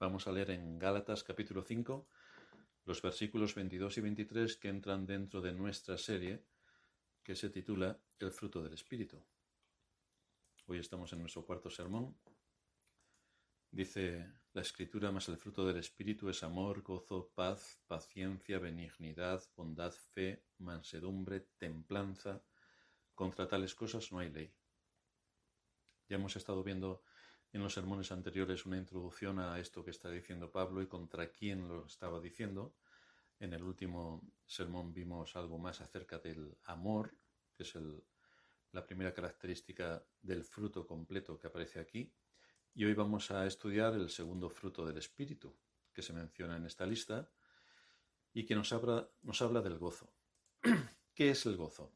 Vamos a leer en Gálatas capítulo 5 los versículos 22 y 23 que entran dentro de nuestra serie que se titula El fruto del Espíritu. Hoy estamos en nuestro cuarto sermón. Dice la Escritura: mas el fruto del Espíritu es amor, gozo, paz, paciencia, benignidad, bondad, fe, mansedumbre, templanza. Contra tales cosas no hay ley. Ya hemos estado viendo en los sermones anteriores una introducción a esto que está diciendo Pablo y contra quién lo estaba diciendo. En el último sermón vimos algo más acerca del amor, que es la primera característica del fruto completo que aparece aquí. Y hoy vamos a estudiar el segundo fruto del Espíritu, que se menciona en esta lista y que nos habla del gozo. ¿Qué es el gozo?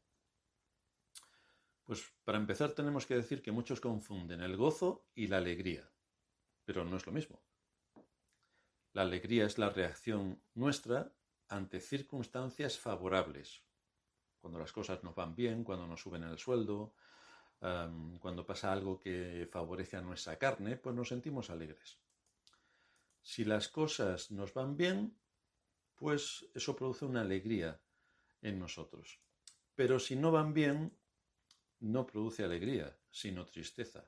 Pues para empezar tenemos que decir que muchos confunden el gozo y la alegría, pero no es lo mismo. La alegría es la reacción nuestra ante circunstancias favorables. Cuando las cosas nos van bien, cuando nos suben el sueldo, cuando pasa algo que favorece a nuestra carne, pues nos sentimos alegres. Si las cosas nos van bien, pues eso produce una alegría en nosotros. Pero si no van bien, no produce alegría, sino tristeza.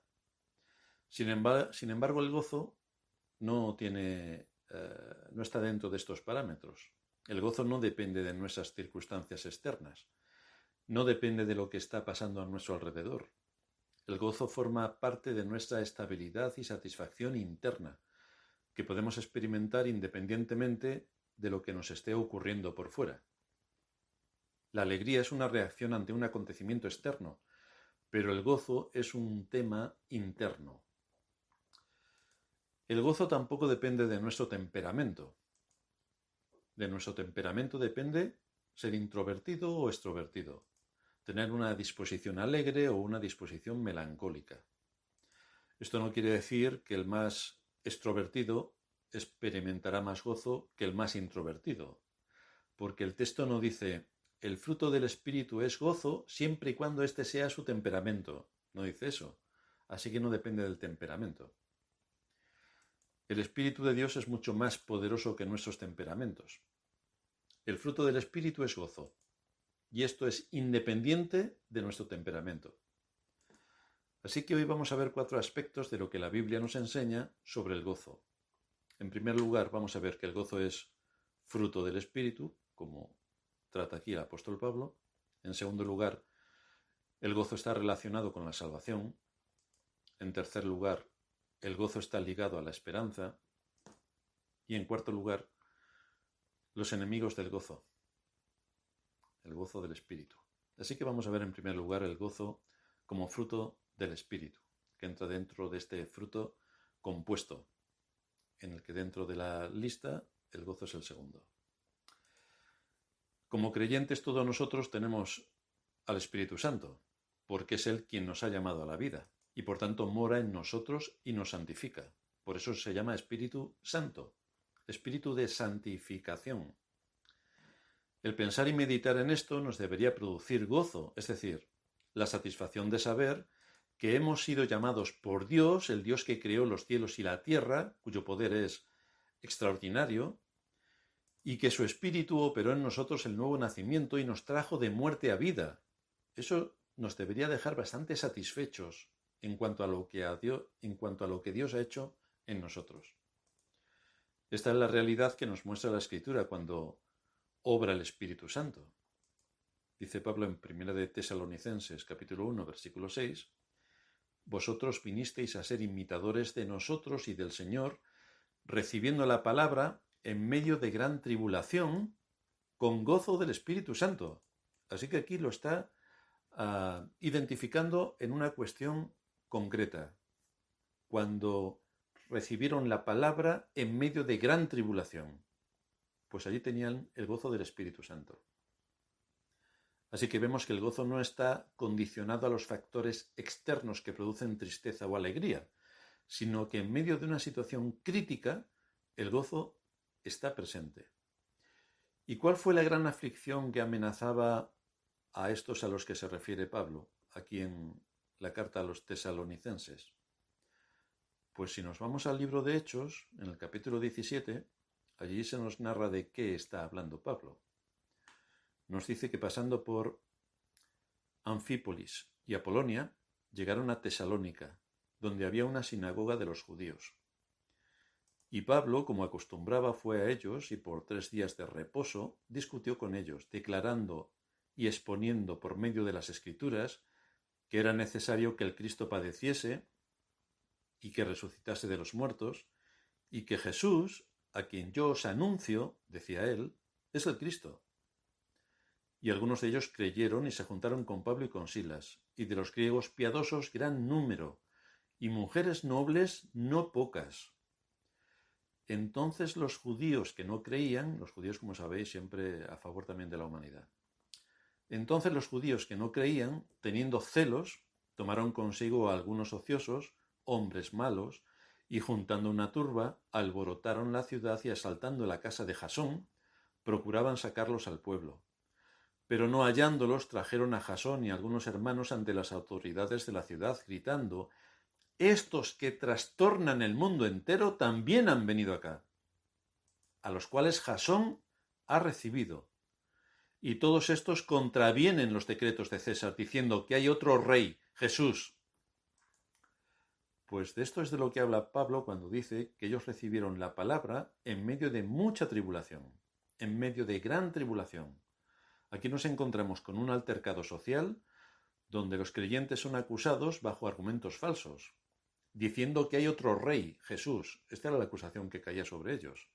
Sin embargo, el gozo no está dentro de estos parámetros. El gozo no depende de nuestras circunstancias externas, no depende de lo que está pasando a nuestro alrededor. El gozo forma parte de nuestra estabilidad y satisfacción interna, que podemos experimentar independientemente de lo que nos esté ocurriendo por fuera. La alegría es una reacción ante un acontecimiento externo, pero el gozo es un tema interno. El gozo tampoco depende de nuestro temperamento. De nuestro temperamento depende ser introvertido o extrovertido, tener una disposición alegre o una disposición melancólica. Esto no quiere decir que el más extrovertido experimentará más gozo que el más introvertido, porque el texto no dice el fruto del Espíritu es gozo siempre y cuando este sea su temperamento. No dice eso, así que no depende del temperamento. El Espíritu de Dios es mucho más poderoso que nuestros temperamentos. El fruto del Espíritu es gozo, y esto es independiente de nuestro temperamento. Así que hoy vamos a ver 4 aspectos de lo que la Biblia nos enseña sobre el gozo. En primer lugar, vamos a ver que el gozo es fruto del Espíritu, como trata aquí el apóstol Pablo. En segundo lugar, el gozo está relacionado con la salvación. En tercer lugar, el gozo está ligado a la esperanza. Y en cuarto lugar, los enemigos del gozo, el gozo del Espíritu. Así que vamos a ver en primer lugar el gozo como fruto del Espíritu, que entra dentro de este fruto compuesto, en el que dentro de la lista el gozo es el segundo. Como creyentes todos nosotros tenemos al Espíritu Santo, porque es Él quien nos ha llamado a la vida, y por tanto mora en nosotros y nos santifica. Por eso se llama Espíritu Santo, espíritu de santificación. El pensar y meditar en esto nos debería producir gozo, es decir, la satisfacción de saber que hemos sido llamados por Dios, el Dios que creó los cielos y la tierra, cuyo poder es extraordinario, y que su Espíritu operó en nosotros el nuevo nacimiento y nos trajo de muerte a vida. Eso nos debería dejar bastante satisfechos en cuanto a lo que Dios ha hecho en nosotros. Esta es la realidad que nos muestra la Escritura cuando obra el Espíritu Santo. Dice Pablo en 1 de Tesalonicenses, capítulo 1, versículo 6, vosotros vinisteis a ser imitadores de nosotros y del Señor, recibiendo la palabra en medio de gran tribulación, con gozo del Espíritu Santo. Así que aquí lo está identificando en una cuestión concreta. Cuando recibieron la palabra en medio de gran tribulación, pues allí tenían el gozo del Espíritu Santo. Así que vemos que el gozo no está condicionado a los factores externos que producen tristeza o alegría, sino que en medio de una situación crítica, el gozo está presente. ¿Y cuál fue la gran aflicción que amenazaba a estos a los que se refiere Pablo, aquí en la carta a los tesalonicenses? Pues si nos vamos al libro de Hechos, en el capítulo 17, allí se nos narra de qué está hablando Pablo. Nos dice que pasando por Anfípolis y Apolonia, llegaron a Tesalónica, donde había una sinagoga de los judíos. Y Pablo, como acostumbraba, fue a ellos y por 3 días de reposo discutió con ellos, declarando y exponiendo por medio de las Escrituras que era necesario que el Cristo padeciese y que resucitase de los muertos, y que Jesús, a quien yo os anuncio, decía él, es el Cristo. Y algunos de ellos creyeron y se juntaron con Pablo y con Silas, y de los griegos piadosos gran número, y mujeres nobles no pocas. Entonces los judíos que no creían, los judíos, como sabéis, siempre a favor también de la humanidad. Entonces los judíos que no creían, teniendo celos, tomaron consigo a algunos ociosos, hombres malos, y juntando una turba, alborotaron la ciudad y asaltando la casa de Jasón, procuraban sacarlos al pueblo. Pero no hallándolos, trajeron a Jasón y algunos hermanos ante las autoridades de la ciudad, gritando: «Estos que trastornan el mundo entero también han venido acá», a los cuales Jasón ha recibido. Y todos estos contravienen los decretos de César, diciendo que hay otro rey, Jesús. Pues de esto es de lo que habla Pablo cuando dice que ellos recibieron la palabra en medio de mucha tribulación, en medio de gran tribulación. Aquí nos encontramos con un altercado social donde los creyentes son acusados bajo argumentos falsos, diciendo que hay otro rey, Jesús. Esta era la acusación que caía sobre ellos.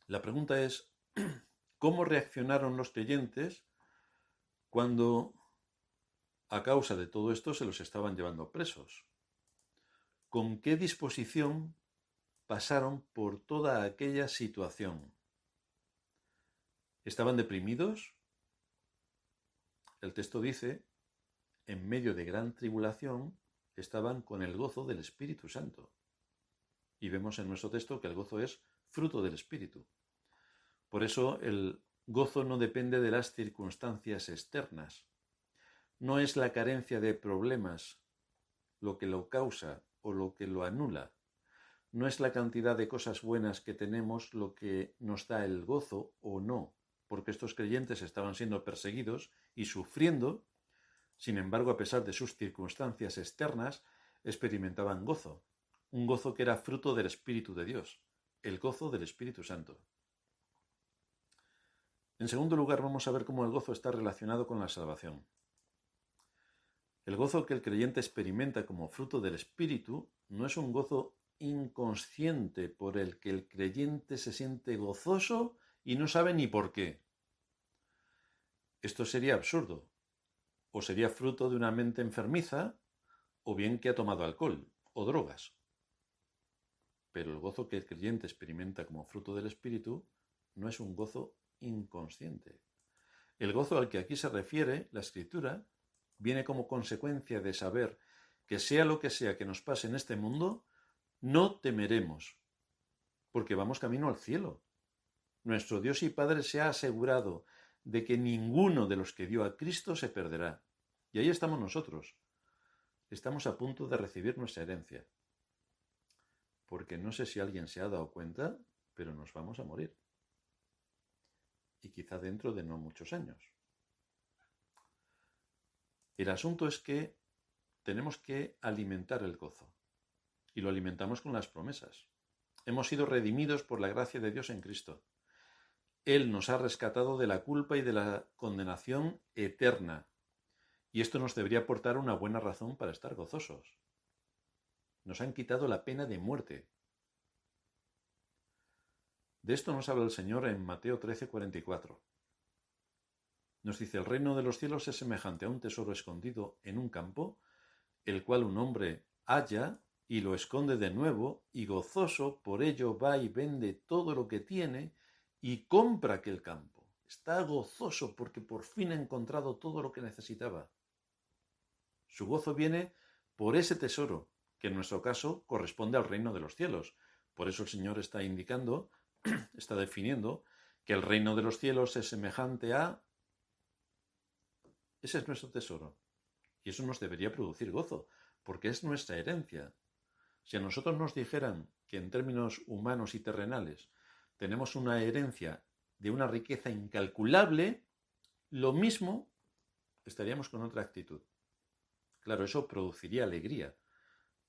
La pregunta es, ¿cómo reaccionaron los creyentes cuando, a causa de todo esto, se los estaban llevando presos? ¿Con qué disposición pasaron por toda aquella situación? ¿Estaban deprimidos? El texto dice, en medio de gran tribulación, estaban con el gozo del Espíritu Santo. Y vemos en nuestro texto que el gozo es fruto del Espíritu. Por eso el gozo no depende de las circunstancias externas. No es la carencia de problemas lo que lo causa o lo que lo anula. No es la cantidad de cosas buenas que tenemos lo que nos da el gozo o no, porque estos creyentes estaban siendo perseguidos y sufriendo. Sin embargo, a pesar de sus circunstancias externas, experimentaban gozo, un gozo que era fruto del Espíritu de Dios, el gozo del Espíritu Santo. En segundo lugar, vamos a ver cómo el gozo está relacionado con la salvación. El gozo que el creyente experimenta como fruto del Espíritu no es un gozo inconsciente por el que el creyente se siente gozoso y no sabe ni por qué. Esto sería absurdo. O sería fruto de una mente enfermiza, o bien que ha tomado alcohol o drogas. Pero el gozo que el creyente experimenta como fruto del Espíritu no es un gozo inconsciente. El gozo al que aquí se refiere la Escritura viene como consecuencia de saber que sea lo que sea que nos pase en este mundo, no temeremos, porque vamos camino al cielo. Nuestro Dios y Padre se ha asegurado de que ninguno de los que dio a Cristo se perderá. Y ahí estamos nosotros. Estamos a punto de recibir nuestra herencia. Porque no sé si alguien se ha dado cuenta, pero nos vamos a morir. Y quizá dentro de no muchos años. El asunto es que tenemos que alimentar el gozo. Y lo alimentamos con las promesas. Hemos sido redimidos por la gracia de Dios en Cristo. Él nos ha rescatado de la culpa y de la condenación eterna. Y esto nos debería aportar una buena razón para estar gozosos. Nos han quitado la pena de muerte. De esto nos habla el Señor en Mateo 13:44. Nos dice, el reino de los cielos es semejante a un tesoro escondido en un campo, el cual un hombre halla y lo esconde de nuevo, y gozoso por ello va y vende todo lo que tiene y compra aquel campo. Está gozoso porque por fin ha encontrado todo lo que necesitaba. Su gozo viene por ese tesoro, que en nuestro caso corresponde al reino de los cielos. Por eso el Señor está indicando, está definiendo, que el reino de los cielos es semejante a... Ese es nuestro tesoro. Y eso nos debería producir gozo, porque es nuestra herencia. Si a nosotros nos dijeran que en términos humanos y terrenales tenemos una herencia de una riqueza incalculable, lo mismo estaríamos con otra actitud. Claro, eso produciría alegría,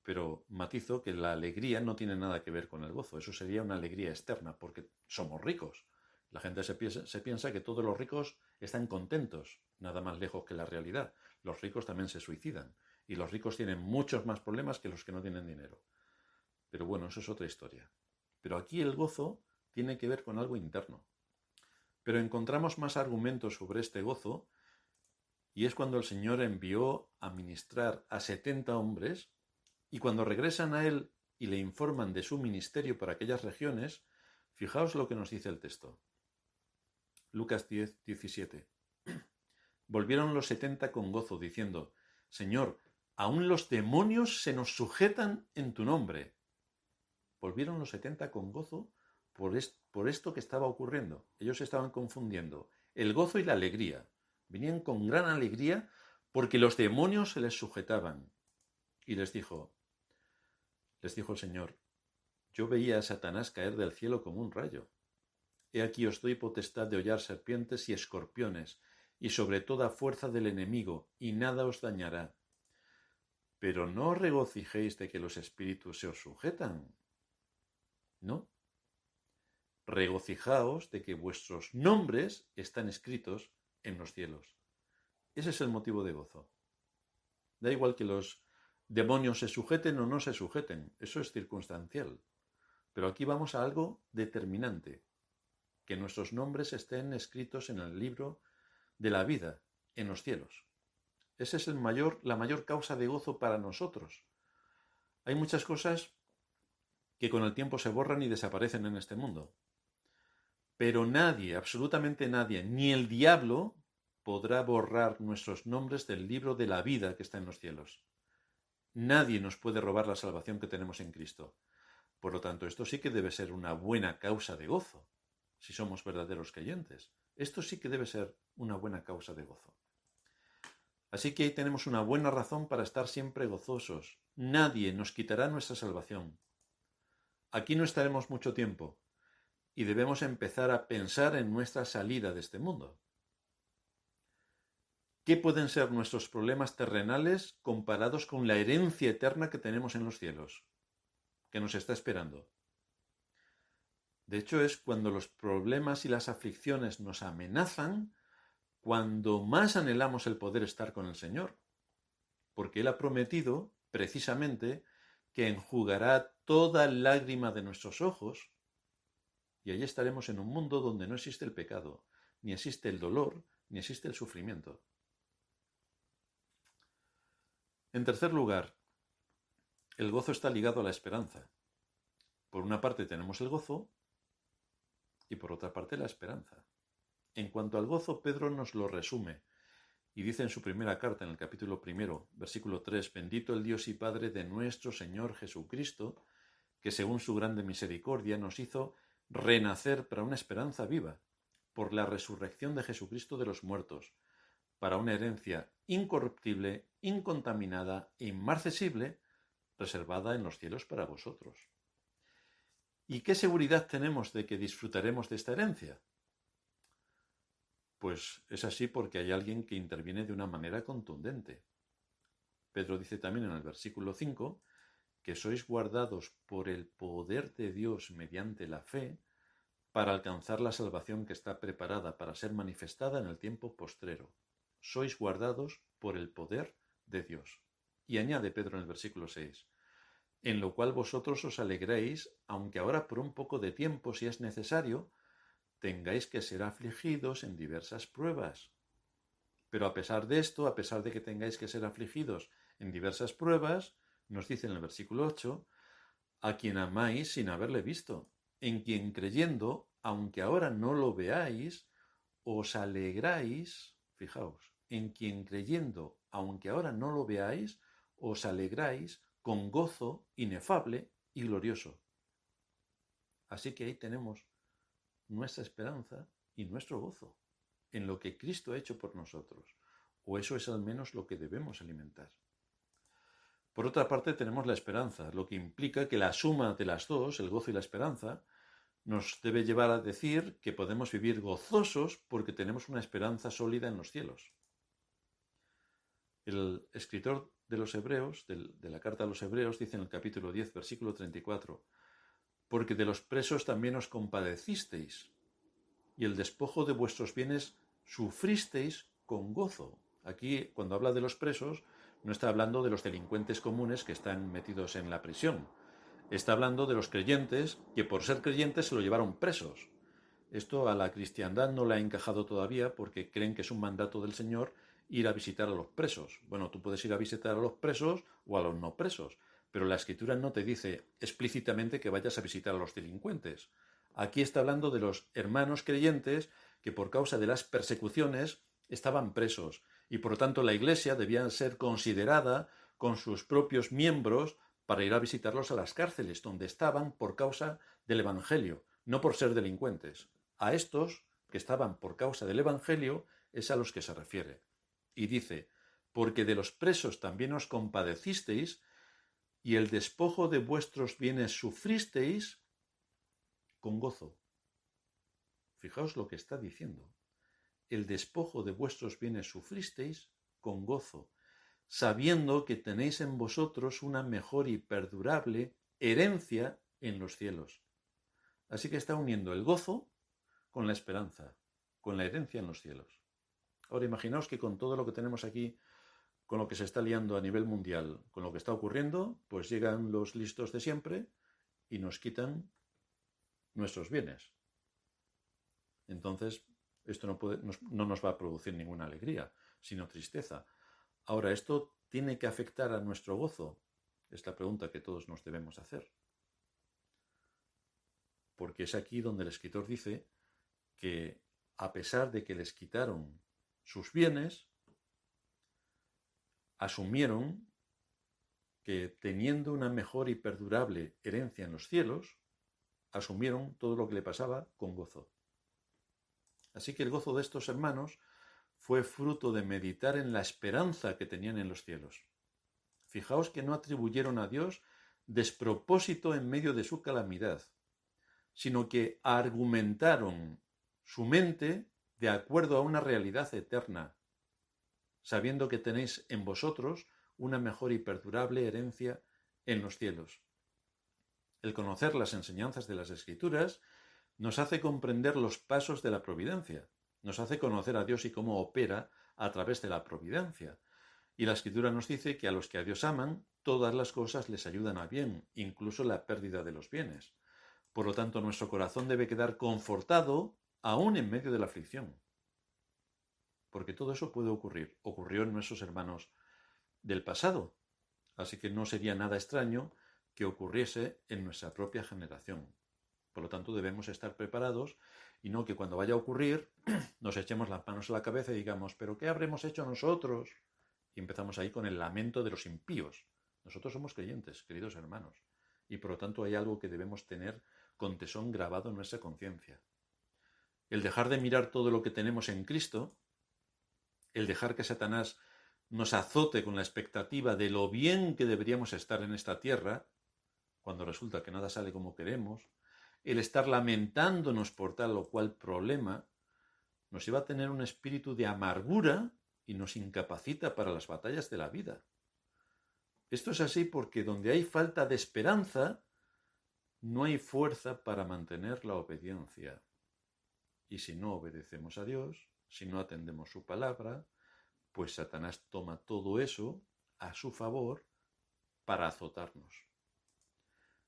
pero matizo que la alegría no tiene nada que ver con el gozo. Eso sería una alegría externa, porque somos ricos. La gente se piensa que todos los ricos están contentos, nada más lejos que la realidad. Los ricos también se suicidan, y los ricos tienen muchos más problemas que los que no tienen dinero. Pero bueno, eso es otra historia. Pero aquí el gozo tiene que ver con algo interno. Pero encontramos más argumentos sobre este gozo, y es cuando el Señor envió a ministrar a 70 hombres, y cuando regresan a él y le informan de su ministerio por aquellas regiones, fijaos lo que nos dice el texto. Lucas 10, 17. Volvieron los 70 con gozo, diciendo: Señor, aún los demonios se nos sujetan en tu nombre. Volvieron los 70 con gozo por esto que estaba ocurriendo. Ellos estaban confundiendo el gozo y la alegría. Venían con gran alegría porque los demonios se les sujetaban. Y les dijo el Señor: yo veía a Satanás caer del cielo como un rayo. He aquí os doy potestad de hollar serpientes y escorpiones, y sobre toda fuerza del enemigo, y nada os dañará. Pero no os regocijéis de que los espíritus se os sujetan. No. Regocijaos de que vuestros nombres están escritos en los cielos. Ese es el motivo de gozo. Da igual que los demonios se sujeten o no se sujeten, eso es circunstancial. Pero aquí vamos a algo determinante, que nuestros nombres estén escritos en el libro de la vida, en los cielos. Esa es la mayor causa de gozo para nosotros. Hay muchas cosas que con el tiempo se borran y desaparecen en este mundo. Pero nadie, absolutamente nadie, ni el diablo, podrá borrar nuestros nombres del libro de la vida que está en los cielos. Nadie nos puede robar la salvación que tenemos en Cristo. Por lo tanto, esto sí que debe ser una buena causa de gozo, si somos verdaderos creyentes. Esto sí que debe ser una buena causa de gozo. Así que ahí tenemos una buena razón para estar siempre gozosos. Nadie nos quitará nuestra salvación. Aquí no estaremos mucho tiempo y debemos empezar a pensar en nuestra salida de este mundo. ¿Qué pueden ser nuestros problemas terrenales comparados con la herencia eterna que tenemos en los cielos, que nos está esperando? De hecho, es cuando los problemas y las aflicciones nos amenazan, cuando más anhelamos el poder estar con el Señor, porque Él ha prometido, precisamente, que enjugará toda lágrima de nuestros ojos, y allí estaremos en un mundo donde no existe el pecado, ni existe el dolor, ni existe el sufrimiento. En tercer lugar, el gozo está ligado a la esperanza. Por una parte tenemos el gozo y por otra parte la esperanza. En cuanto al gozo, Pedro nos lo resume y dice en su primera carta, en el capítulo 1, versículo 3, bendito el Dios y Padre de nuestro Señor Jesucristo, que según su grande misericordia nos hizo renacer para una esperanza viva, por la resurrección de Jesucristo de los muertos, para una herencia incorruptible, incontaminada e inmarcesible, reservada en los cielos para vosotros. ¿Y qué seguridad tenemos de que disfrutaremos de esta herencia? Pues es así porque hay alguien que interviene de una manera contundente. Pedro dice también en el versículo 5 que sois guardados por el poder de Dios mediante la fe para alcanzar la salvación que está preparada para ser manifestada en el tiempo postrero. Sois guardados por el poder de Dios. Y añade Pedro en el versículo 6, en lo cual vosotros os alegréis, aunque ahora por un poco de tiempo, si es necesario, tengáis que ser afligidos en diversas pruebas. Pero a pesar de esto, a pesar de que tengáis que ser afligidos en diversas pruebas, nos dice en el versículo 8, a quien amáis sin haberle visto, en quien creyendo, aunque ahora no lo veáis, os alegráis, fijaos, en quien creyendo, aunque ahora no lo veáis, os alegráis con gozo inefable y glorioso. Así que ahí tenemos nuestra esperanza y nuestro gozo en lo que Cristo ha hecho por nosotros, o eso es al menos lo que debemos alimentar. Por otra parte, tenemos la esperanza, lo que implica que la suma de las dos, el gozo y la esperanza, nos debe llevar a decir que podemos vivir gozosos porque tenemos una esperanza sólida en los cielos. El escritor de los Hebreos, de la carta a los Hebreos, dice en el capítulo 10, versículo 34, porque de los presos también os compadecisteis, y el despojo de vuestros bienes sufristeis con gozo. Aquí, cuando habla de los presos, no está hablando de los delincuentes comunes que están metidos en la prisión. Está hablando de los creyentes que por ser creyentes se lo llevaron presos. Esto a la cristiandad no le ha encajado todavía porque creen que es un mandato del Señor ir a visitar a los presos. Bueno, tú puedes ir a visitar a los presos o a los no presos, pero la Escritura no te dice explícitamente que vayas a visitar a los delincuentes. Aquí está hablando de los hermanos creyentes que por causa de las persecuciones estaban presos y por lo tanto la Iglesia debía ser considerada con sus propios miembros para ir a visitarlos a las cárceles donde estaban por causa del Evangelio, no por ser delincuentes. A estos que estaban por causa del Evangelio es a los que se refiere. Y dice, porque de los presos también os compadecisteis y el despojo de vuestros bienes sufristeis con gozo. Fijaos lo que está diciendo. El despojo de vuestros bienes sufristeis con gozo, sabiendo que tenéis en vosotros una mejor y perdurable herencia en los cielos. Así que está uniendo el gozo con la esperanza, con la herencia en los cielos. Ahora imaginaos que con todo lo que tenemos aquí, con lo que se está liando a nivel mundial, con lo que está ocurriendo, pues llegan los listos de siempre y nos quitan nuestros bienes. Entonces, esto no nos va a producir ninguna alegría, sino tristeza. Ahora, ¿esto tiene que afectar a nuestro gozo? Es la pregunta que todos nos debemos hacer. Porque es aquí donde el escritor dice que a pesar de que les quitaron sus bienes, asumieron que teniendo una mejor y perdurable herencia en los cielos, asumieron todo lo que le pasaba con gozo. Así que el gozo de estos hermanos fue fruto de meditar en la esperanza que tenían en los cielos. Fijaos que no atribuyeron a Dios despropósito en medio de su calamidad, sino que argumentaron su mente de acuerdo a una realidad eterna, sabiendo que tenéis en vosotros una mejor y perdurable herencia en los cielos. El conocer las enseñanzas de las Escrituras nos hace comprender los pasos de la providencia, nos hace conocer a Dios y cómo opera a través de la providencia. Y la Escritura nos dice que a los que a Dios aman, todas las cosas les ayudan a bien, incluso la pérdida de los bienes. Por lo tanto, nuestro corazón debe quedar confortado aún en medio de la aflicción. Porque todo eso puede ocurrir. Ocurrió en nuestros hermanos del pasado. Así que no sería nada extraño que ocurriese en nuestra propia generación. Por lo tanto, debemos estar preparados y no que cuando vaya a ocurrir nos echemos las manos a la cabeza y digamos, ¿pero qué habremos hecho nosotros? Y empezamos ahí con el lamento de los impíos. Nosotros somos creyentes, queridos hermanos, y por lo tanto hay algo que debemos tener con tesón grabado en nuestra conciencia. El dejar de mirar todo lo que tenemos en Cristo, el dejar que Satanás nos azote con la expectativa de lo bien que deberíamos estar en esta tierra, cuando resulta que nada sale como queremos, el estar lamentándonos por tal o cual problema, nos lleva a tener un espíritu de amargura y nos incapacita para las batallas de la vida. Esto es así porque donde hay falta de esperanza, no hay fuerza para mantener la obediencia. Y si no obedecemos a Dios, si no atendemos su palabra, pues Satanás toma todo eso a su favor para azotarnos.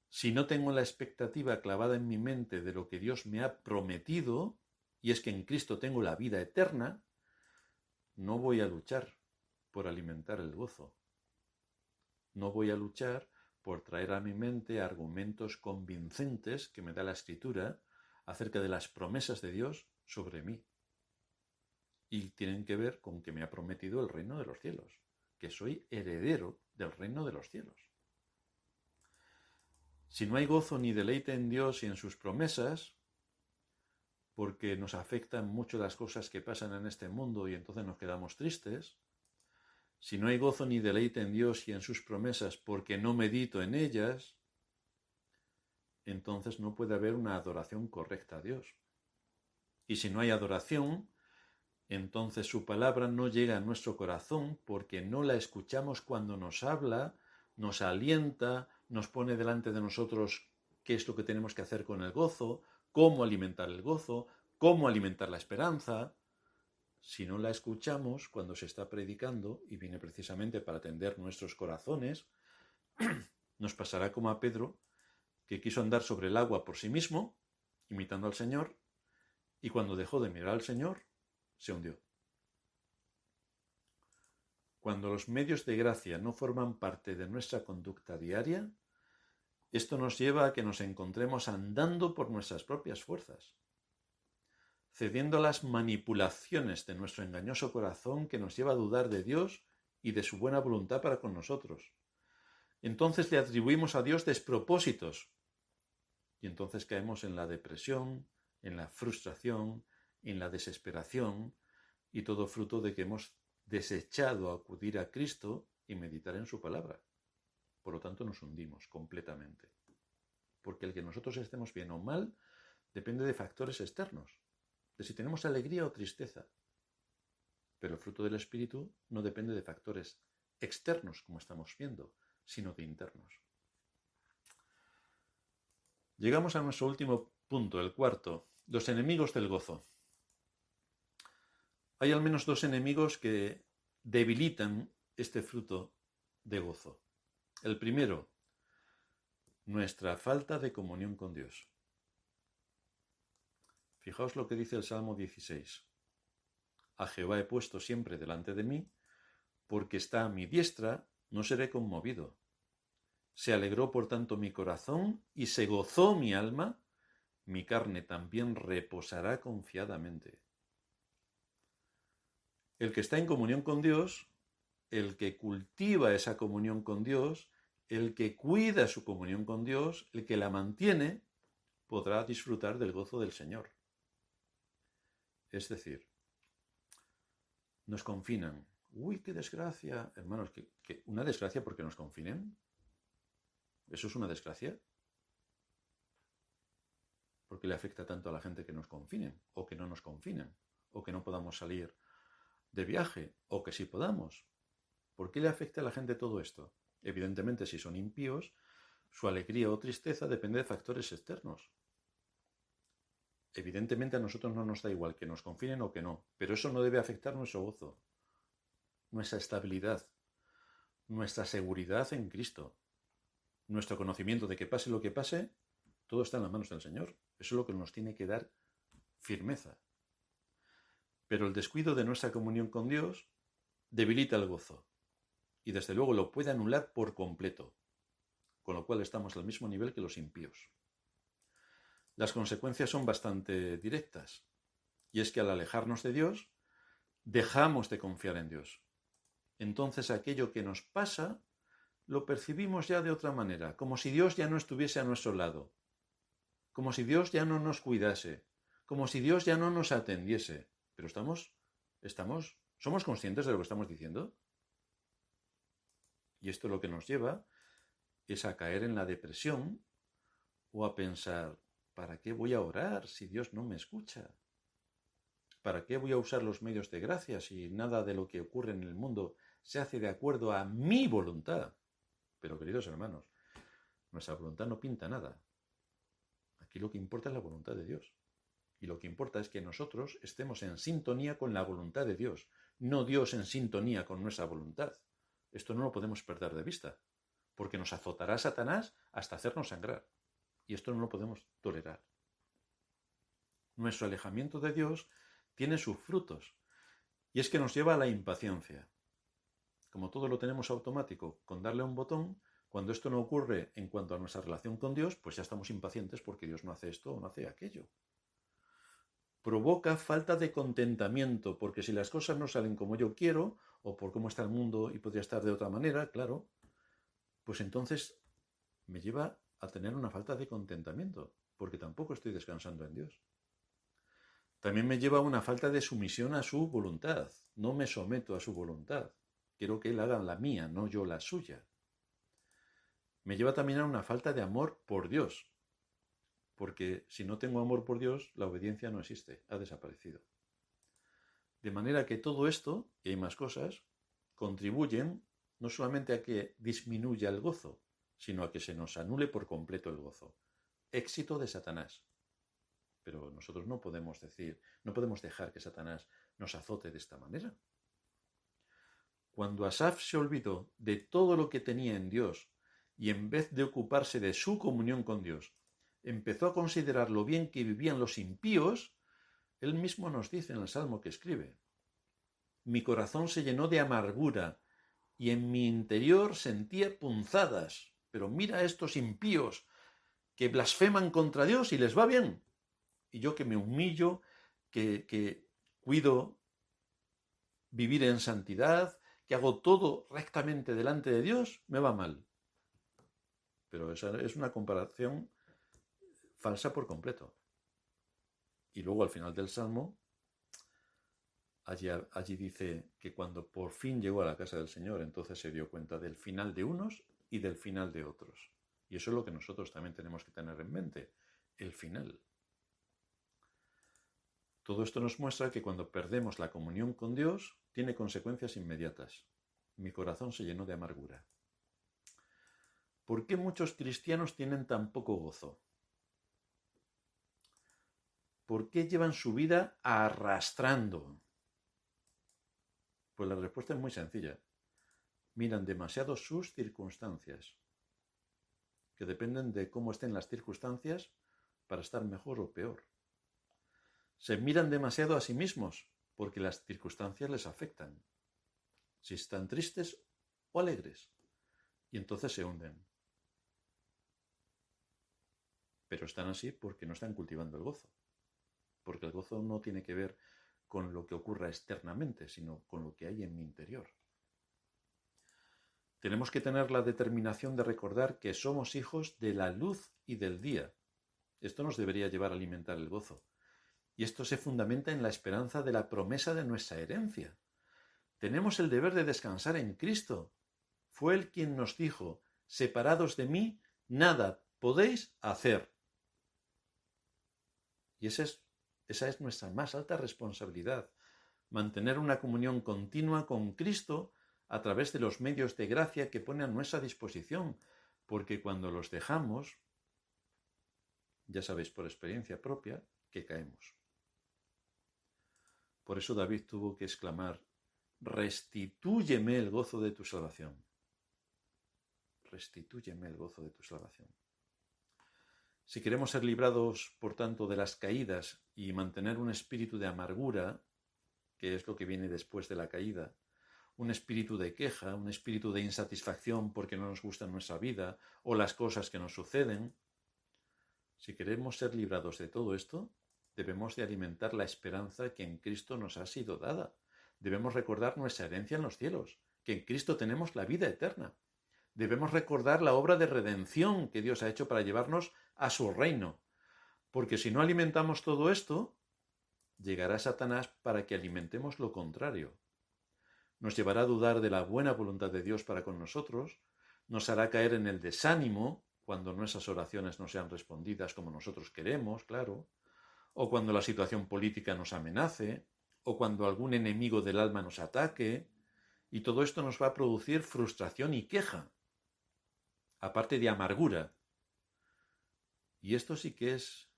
Si no tengo la expectativa clavada en mi mente de lo que Dios me ha prometido, y es que en Cristo tengo la vida eterna, no voy a luchar por alimentar el gozo. No voy a luchar por traer a mi mente argumentos convincentes que me da la Escritura acerca de las promesas de Dios sobre mí. Y tienen que ver con que me ha prometido el reino de los cielos, que soy heredero del reino de los cielos. Si no hay gozo ni deleite en Dios y en sus promesas, porque nos afectan mucho las cosas que pasan en este mundo y entonces nos quedamos tristes, si no hay gozo ni deleite en Dios y en sus promesas porque no medito en ellas, entonces no puede haber una adoración correcta a Dios. Y si no hay adoración, entonces su palabra no llega a nuestro corazón porque no la escuchamos cuando nos habla, nos alienta, nos pone delante de nosotros qué es lo que tenemos que hacer con el gozo, cómo alimentar el gozo, cómo alimentar la esperanza. Si no la escuchamos cuando se está predicando y viene precisamente para atender nuestros corazones, nos pasará como a Pedro, que quiso andar sobre el agua por sí mismo, imitando al Señor, y cuando dejó de mirar al Señor, se hundió. Cuando los medios de gracia no forman parte de nuestra conducta diaria, esto nos lleva a que nos encontremos andando por nuestras propias fuerzas, cediendo a las manipulaciones de nuestro engañoso corazón que nos lleva a dudar de Dios y de su buena voluntad para con nosotros. Entonces le atribuimos a Dios despropósitos y entonces caemos en la depresión, en la frustración, en la desesperación y todo fruto de que hemos desechado acudir a Cristo y meditar en su palabra. Por lo tanto, nos hundimos completamente. Porque el que nosotros estemos bien o mal depende de factores externos, de si tenemos alegría o tristeza. Pero el fruto del Espíritu no depende de factores externos, como estamos viendo, sino de internos. Llegamos a nuestro último punto, el cuarto, los enemigos del gozo. Hay al menos dos enemigos que debilitan este fruto de gozo. El primero, nuestra falta de comunión con Dios. Fijaos lo que dice el Salmo 16. A Jehová he puesto siempre delante de mí, porque está a mi diestra, no seré conmovido. Se alegró por tanto mi corazón y se gozó mi alma, mi carne también reposará confiadamente. El que está en comunión con Dios, el que cultiva esa comunión con Dios, el que cuida su comunión con Dios, el que la mantiene, podrá disfrutar del gozo del Señor. Es decir, nos confinan. ¡Uy, qué desgracia! Hermanos, ¿que una desgracia porque nos confinen? ¿Eso es una desgracia? ¿Por qué le afecta tanto a la gente que nos confinen? ¿O que no nos confinen? ¿O que no podamos salir de viaje? ¿O que sí podamos? ¿Por qué le afecta a la gente todo esto? Evidentemente, si son impíos, su alegría o tristeza depende de factores externos. Evidentemente a nosotros no nos da igual que nos confinen o que no, pero eso no debe afectar nuestro gozo, nuestra estabilidad, nuestra seguridad en Cristo, nuestro conocimiento de que pase lo que pase, todo está en las manos del Señor. Eso es lo que nos tiene que dar firmeza. Pero el descuido de nuestra comunión con Dios debilita el gozo y desde luego lo puede anular por completo, con lo cual estamos al mismo nivel que los impíos. Las consecuencias son bastante directas, y es que al alejarnos de Dios, dejamos de confiar en Dios. Entonces aquello que nos pasa lo percibimos ya de otra manera, como si Dios ya no estuviese a nuestro lado, como si Dios ya no nos cuidase, como si Dios ya no nos atendiese. Pero ¿somos conscientes de lo que estamos diciendo? Y esto lo que nos lleva es a caer en la depresión o a pensar, ¿para qué voy a orar si Dios no me escucha? ¿Para qué voy a usar los medios de gracia si nada de lo que ocurre en el mundo se hace de acuerdo a mi voluntad? Pero, queridos hermanos, nuestra voluntad no pinta nada. Aquí lo que importa es la voluntad de Dios. Y lo que importa es que nosotros estemos en sintonía con la voluntad de Dios, no Dios en sintonía con nuestra voluntad. Esto no lo podemos perder de vista, porque nos azotará Satanás hasta hacernos sangrar. Y esto no lo podemos tolerar. Nuestro alejamiento de Dios tiene sus frutos, y es que nos lleva a la impaciencia. Como todo lo tenemos automático, con darle a un botón, cuando esto no ocurre en cuanto a nuestra relación con Dios, pues ya estamos impacientes porque Dios no hace esto o no hace aquello. Provoca falta de contentamiento, porque si las cosas no salen como yo quiero, o por cómo está el mundo y podría estar de otra manera, claro, pues entonces me lleva a tener una falta de contentamiento, porque tampoco estoy descansando en Dios. También me lleva a una falta de sumisión a su voluntad. No me someto a su voluntad. Quiero que Él haga la mía, no yo la suya. Me lleva también a una falta de amor por Dios, porque si no tengo amor por Dios, la obediencia no existe, ha desaparecido. De manera que todo esto, y hay más cosas, contribuyen no solamente a que disminuya el gozo, sino a que se nos anule por completo el gozo. Éxito de Satanás. Pero nosotros no podemos dejar que Satanás nos azote de esta manera. Cuando Asaf se olvidó de todo lo que tenía en Dios y en vez de ocuparse de su comunión con Dios, empezó a considerar lo bien que vivían los impíos, él mismo nos dice en el Salmo que escribe: mi corazón se llenó de amargura y en mi interior sentía punzadas. Pero mira a estos impíos que blasfeman contra Dios y les va bien. Y yo que me humillo, que cuido vivir en santidad, que hago todo rectamente delante de Dios, me va mal. Pero esa es una comparación falsa por completo. Y luego al final del Salmo, allí dice que cuando por fin llegó a la casa del Señor, entonces se dio cuenta del final de unos y del final de otros. Y eso es lo que nosotros también tenemos que tener en mente, el final. Todo esto nos muestra que cuando perdemos la comunión con Dios, tiene consecuencias inmediatas. Mi corazón se llenó de amargura. ¿Por qué muchos cristianos tienen tan poco gozo? ¿Por qué llevan su vida arrastrando? Pues la respuesta es muy sencilla. Miran demasiado sus circunstancias, que dependen de cómo estén las circunstancias para estar mejor o peor. Se miran demasiado a sí mismos, porque las circunstancias les afectan. Si están tristes o alegres, y entonces se hunden. Pero están así porque no están cultivando el gozo. Porque el gozo no tiene que ver con lo que ocurra externamente, sino con lo que hay en mi interior. Tenemos que tener la determinación de recordar que somos hijos de la luz y del día. Esto nos debería llevar a alimentar el gozo. Y esto se fundamenta en la esperanza de la promesa de nuestra herencia. Tenemos el deber de descansar en Cristo. Fue Él quien nos dijo: separados de mí, nada podéis hacer. Y esa es nuestra más alta responsabilidad, mantener una comunión continua con Cristo a través de los medios de gracia que pone a nuestra disposición, porque cuando los dejamos, ya sabéis por experiencia propia, que caemos. Por eso David tuvo que exclamar: restitúyeme el gozo de tu salvación. Restitúyeme el gozo de tu salvación. Si queremos ser librados, por tanto, de las caídas y mantener un espíritu de amargura, que es lo que viene después de la caída, un espíritu de queja, un espíritu de insatisfacción porque no nos gusta nuestra vida o las cosas que nos suceden, si queremos ser librados de todo esto, debemos de alimentar la esperanza que en Cristo nos ha sido dada. Debemos recordar nuestra herencia en los cielos, que en Cristo tenemos la vida eterna. Debemos recordar la obra de redención que Dios ha hecho para llevarnos a su reino. Porque si no alimentamos todo esto, llegará Satanás para que alimentemos lo contrario. Nos llevará a dudar de la buena voluntad de Dios para con nosotros, nos hará caer en el desánimo cuando nuestras oraciones no sean respondidas como nosotros queremos, claro, o cuando la situación política nos amenace, o cuando algún enemigo del alma nos ataque, y todo esto nos va a producir frustración y queja, aparte de amargura. Y esto sí que es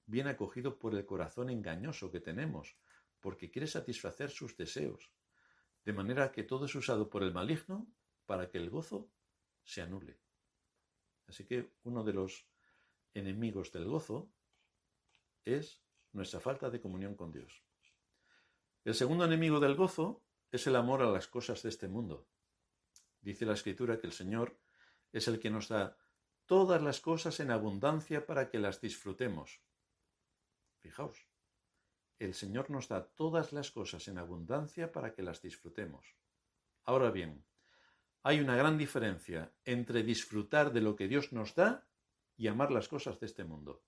bien acogido por el corazón engañoso que tenemos, porque quiere satisfacer sus deseos, de manera que todo es usado por el maligno para que el gozo se anule. Así que uno de los enemigos del gozo es nuestra falta de comunión con Dios. El segundo enemigo del gozo es el amor a las cosas de este mundo. Dice la Escritura que el Señor es el que nos da todas las cosas en abundancia para que las disfrutemos. Fijaos, el Señor nos da todas las cosas en abundancia para que las disfrutemos. Ahora bien, hay una gran diferencia entre disfrutar de lo que Dios nos da y amar las cosas de este mundo.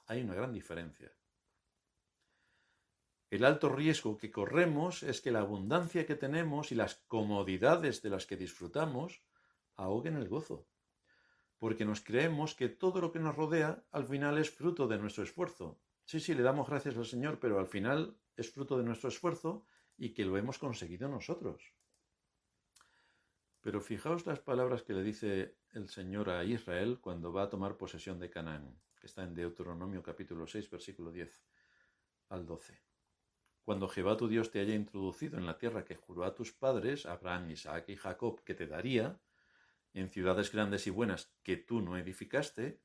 Hay una gran diferencia. El alto riesgo que corremos es que la abundancia que tenemos y las comodidades de las que disfrutamos ahoguen el gozo, porque nos creemos que todo lo que nos rodea al final es fruto de nuestro esfuerzo. Sí, le damos gracias al Señor, pero al final es fruto de nuestro esfuerzo y que lo hemos conseguido nosotros. Pero fijaos las palabras que le dice el Señor a Israel cuando va a tomar posesión de Canaán, que está en Deuteronomio capítulo 6, versículo 10 al 12. Cuando Jehová tu Dios te haya introducido en la tierra que juró a tus padres, Abraham, Isaac y Jacob, que te daría, en ciudades grandes y buenas que tú no edificaste,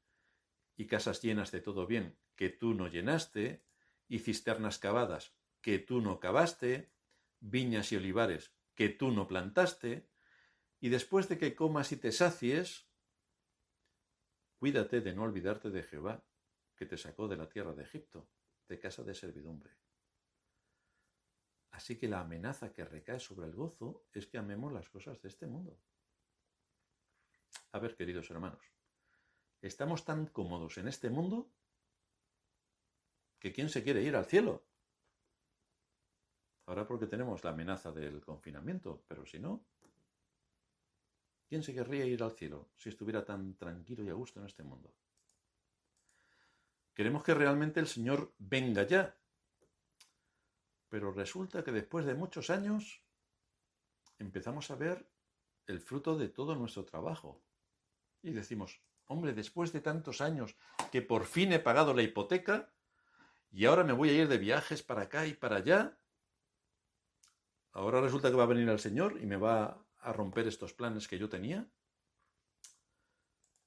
y casas llenas de todo bien que tú no llenaste, y cisternas cavadas que tú no cavaste, viñas y olivares que tú no plantaste, y después de que comas y te sacies, cuídate de no olvidarte de Jehová, que te sacó de la tierra de Egipto, de casa de servidumbre. Así que la amenaza que recae sobre el gozo es que amemos las cosas de este mundo. A ver, queridos hermanos, estamos tan cómodos en este mundo que ¿quién se quiere ir al cielo? Ahora porque tenemos la amenaza del confinamiento, pero si no, ¿quién se querría ir al cielo si estuviera tan tranquilo y a gusto en este mundo? Queremos que realmente el Señor venga ya, pero resulta que después de muchos años empezamos a ver el fruto de todo nuestro trabajo. Y decimos, hombre, después de tantos años que por fin he pagado la hipoteca y ahora me voy a ir de viajes para acá y para allá, ahora resulta que va a venir el Señor y me va a romper estos planes que yo tenía.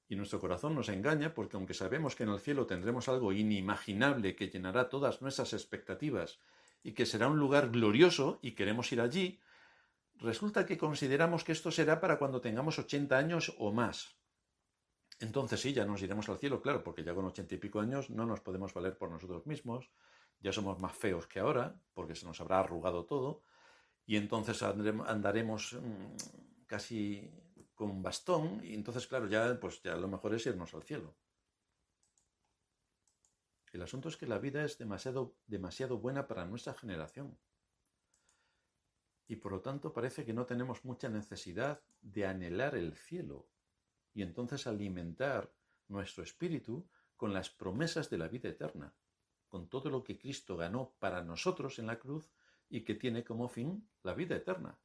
Y nuestro corazón nos engaña porque aunque sabemos que en el cielo tendremos algo inimaginable que llenará todas nuestras expectativas y que será un lugar glorioso y queremos ir allí, resulta que consideramos que esto será para cuando tengamos 80 años o más. Entonces sí, ya nos iremos al cielo, claro, porque ya con 80 y pico años no nos podemos valer por nosotros mismos, ya somos más feos que ahora, porque se nos habrá arrugado todo, y entonces andaremos casi con bastón, y entonces, claro, ya lo mejor es irnos al cielo. El asunto es que la vida es demasiado buena para nuestra generación. Y por lo tanto parece que no tenemos mucha necesidad de anhelar el cielo y entonces alimentar nuestro espíritu con las promesas de la vida eterna, con todo lo que Cristo ganó para nosotros en la cruz y que tiene como fin la vida eterna.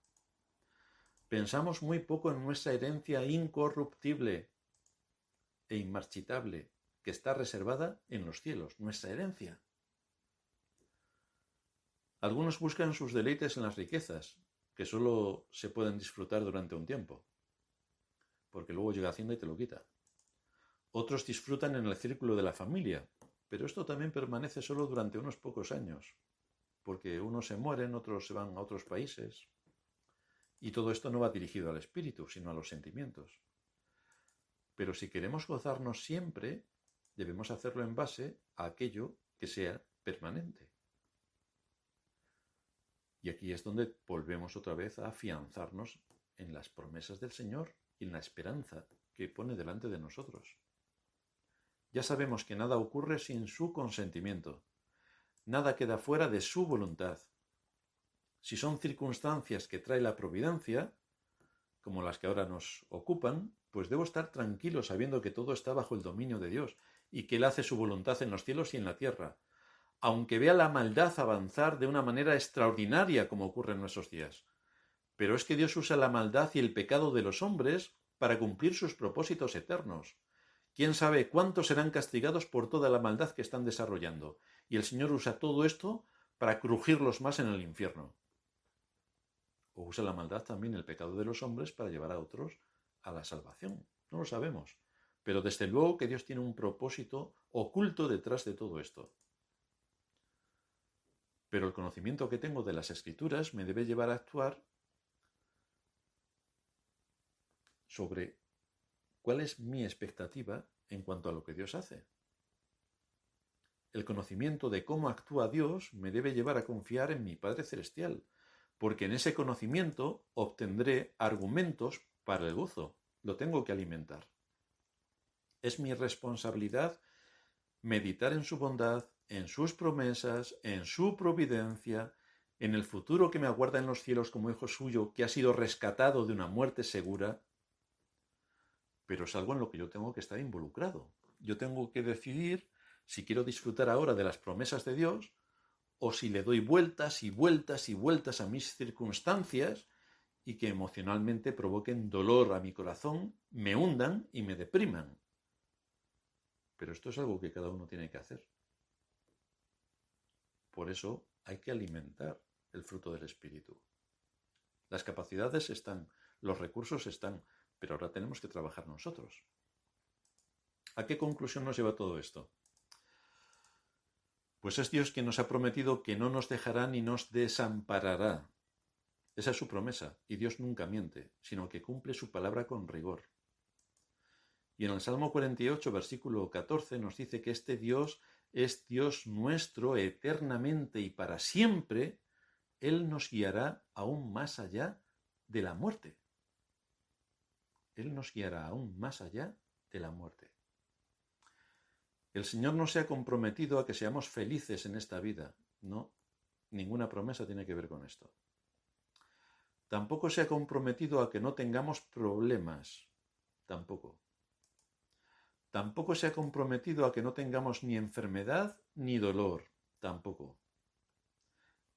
Pensamos muy poco en nuestra herencia incorruptible e inmarchitable que está reservada en los cielos, nuestra herencia. Algunos buscan sus deleites en las riquezas, que solo se pueden disfrutar durante un tiempo, porque luego llega Hacienda y te lo quita. Otros disfrutan en el círculo de la familia, pero esto también permanece solo durante unos pocos años, porque unos se mueren, otros se van a otros países, y todo esto no va dirigido al espíritu, sino a los sentimientos. Pero si queremos gozarnos siempre, debemos hacerlo en base a aquello que sea permanente. Y aquí es donde volvemos otra vez a afianzarnos en las promesas del Señor y en la esperanza que pone delante de nosotros. Ya sabemos que nada ocurre sin su consentimiento. Nada queda fuera de su voluntad. Si son circunstancias que trae la providencia, como las que ahora nos ocupan, pues debo estar tranquilo sabiendo que todo está bajo el dominio de Dios y que Él hace su voluntad en los cielos y en la tierra, aunque vea la maldad avanzar de una manera extraordinaria como ocurre en nuestros días. Pero es que Dios usa la maldad y el pecado de los hombres para cumplir sus propósitos eternos. ¿Quién sabe cuántos serán castigados por toda la maldad que están desarrollando? Y el Señor usa todo esto para crujirlos más en el infierno. O usa la maldad también, el pecado de los hombres, para llevar a otros a la salvación. No lo sabemos. Pero desde luego que Dios tiene un propósito oculto detrás de todo esto. Pero el conocimiento que tengo de las Escrituras me debe llevar a actuar sobre cuál es mi expectativa en cuanto a lo que Dios hace. El conocimiento de cómo actúa Dios me debe llevar a confiar en mi Padre Celestial, porque en ese conocimiento obtendré argumentos para el gozo. Lo tengo que alimentar. Es mi responsabilidad meditar en su bondad, en sus promesas, en su providencia, en el futuro que me aguarda en los cielos como hijo suyo, que ha sido rescatado de una muerte segura, pero es algo en lo que yo tengo que estar involucrado. Yo tengo que decidir si quiero disfrutar ahora de las promesas de Dios o si le doy vueltas y vueltas y vueltas a mis circunstancias y que emocionalmente provoquen dolor a mi corazón, me hundan y me depriman. Pero esto es algo que cada uno tiene que hacer. Por eso hay que alimentar el fruto del Espíritu. Las capacidades están, los recursos están, pero ahora tenemos que trabajar nosotros. ¿A qué conclusión nos lleva todo esto? Pues es Dios quien nos ha prometido que no nos dejará ni nos desamparará. Esa es su promesa, y Dios nunca miente, sino que cumple su palabra con rigor. Y en el Salmo 48, versículo 14, nos dice que este Dios es Dios nuestro eternamente y para siempre. Él nos guiará aún más allá de la muerte. Él nos guiará aún más allá de la muerte. El Señor no se ha comprometido a que seamos felices en esta vida. No, ninguna promesa tiene que ver con esto. Tampoco se ha comprometido a que no tengamos problemas. Tampoco. Tampoco se ha comprometido a que no tengamos ni enfermedad ni dolor. Tampoco.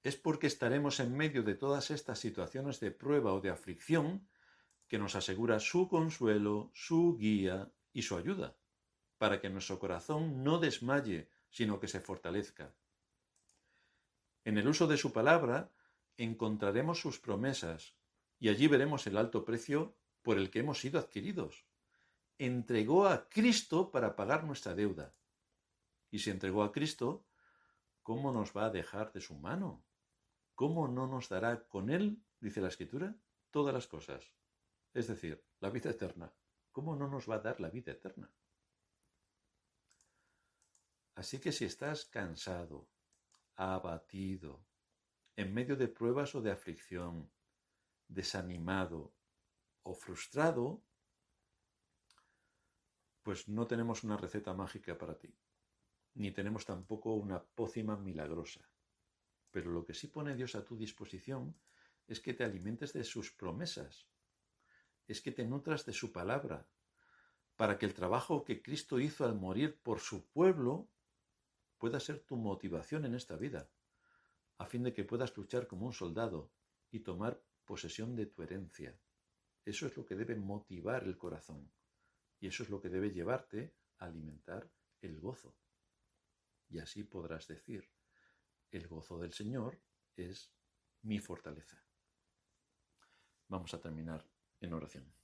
Es porque estaremos en medio de todas estas situaciones de prueba o de aflicción que nos asegura su consuelo, su guía y su ayuda, para que nuestro corazón no desmaye, sino que se fortalezca. En el uso de su palabra encontraremos sus promesas y allí veremos el alto precio por el que hemos sido adquiridos. Entregó a Cristo para pagar nuestra deuda. Y si entregó a Cristo, ¿cómo nos va a dejar de su mano? ¿Cómo no nos dará con Él, dice la Escritura, todas las cosas? Es decir, la vida eterna. ¿Cómo no nos va a dar la vida eterna? Así que si estás cansado, abatido, en medio de pruebas o de aflicción, desanimado o frustrado, pues no tenemos una receta mágica para ti, ni tenemos tampoco una pócima milagrosa. Pero lo que sí pone Dios a tu disposición es que te alimentes de sus promesas, es que te nutras de su palabra, para que el trabajo que Cristo hizo al morir por su pueblo pueda ser tu motivación en esta vida, a fin de que puedas luchar como un soldado y tomar posesión de tu herencia. Eso es lo que debe motivar el corazón y eso es lo que debe llevarte a alimentar el gozo. Y así podrás decir, el gozo del Señor es mi fortaleza. Vamos a terminar en oración.